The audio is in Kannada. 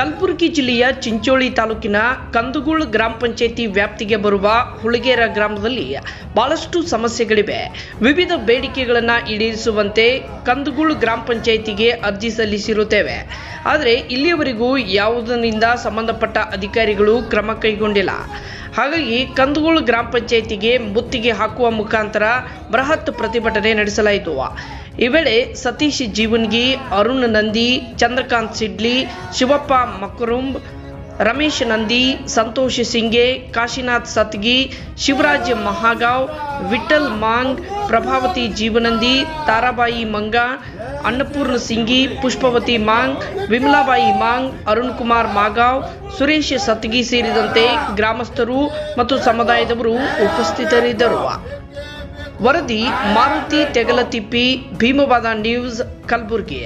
ಕಲಬುರಗಿ ಜಿಲ್ಲೆಯ ಚಿಂಚೋಳಿ ತಾಲೂಕಿನ ಕಂದಗೂಳ ಗ್ರಾಮ ಪಂಚಾಯಿತಿ ವ್ಯಾಪ್ತಿಗೆ ಬರುವ ಹುಳಿಗೇರ ಗ್ರಾಮದಲ್ಲಿ ಬಹಳಷ್ಟು ಸಮಸ್ಯೆಗಳಿವೆ. ವಿವಿಧ ಬೇಡಿಕೆಗಳನ್ನು ಈಡೇರಿಸುವಂತೆ ಕಂದಗೂಳ ಗ್ರಾಮ ಪಂಚಾಯಿತಿಗೆ ಅರ್ಜಿ ಸಲ್ಲಿಸಿರುತ್ತೇವೆ. ಆದರೆ ಇಲ್ಲಿಯವರೆಗೂ ಯಾವುದರಿಂದ ಸಂಬಂಧಪಟ್ಟ ಅಧಿಕಾರಿಗಳು ಕ್ರಮ ಕೈಗೊಂಡಿಲ್ಲ. ಹಾಗಾಗಿ ಕಂದಗೂಳ ಗ್ರಾಮ ಪಂಚಾಯಿತಿಗೆ ಮುತ್ತಿಗೆ ಹಾಕುವ ಮುಖಾಂತರ ಬೃಹತ್ ಪ್ರತಿಭಟನೆ ನಡೆಸಲಾಯಿತು. ಈ ವೇಳೆ ಸತೀಶ್ ಜೀವನ್ಗಿ, ಅರುಣ್ ನಂದಿ, ಚಂದ್ರಕಾಂತ್ ಸಿಡ್ಲಿ, ಶಿವಪ್ಪ ಮಕರುಂಬ್, ರಮೇಶ್ ನಂದಿ, ಸಂತೋಷ್ ಸಿಂಗೆ, ಕಾಶಿನಾಥ್ ಸತ್ಗಿ, ಶಿವರಾಜ್ ಮಹಾಗಾವ್, ವಿಠಲ್ ಮಾಂಗ್, ಪ್ರಭಾವತಿ ಜೀವನಂದಿ, ತಾರಾಬಾಯಿ ಮಂಗ, ಅನ್ನಪೂರ್ಣ ಸಿಂಗಿ, ಪುಷ್ಪವತಿ ಮಾಂಗ್, ವಿಮಲಾಬಾಯಿ ಮಾಂಗ್, ಅರುಣ್ ಕುಮಾರ್ ಮಾಗಾವ್, ಸುರೇಶ್ ಸತ್ಗಿ ಸೇರಿದಂತೆ ಗ್ರಾಮಸ್ಥರು ಮತ್ತು ಸಮುದಾಯದವರು ಉಪಸ್ಥಿತರಿದ್ದರು. ವರದಿ ಮಾರುತಿ ತೆಗಲತಿಪ್ಪಿ, ಭೀಮವಾದ ನ್ಯೂಸ್, ಕಲಬುರಗಿ.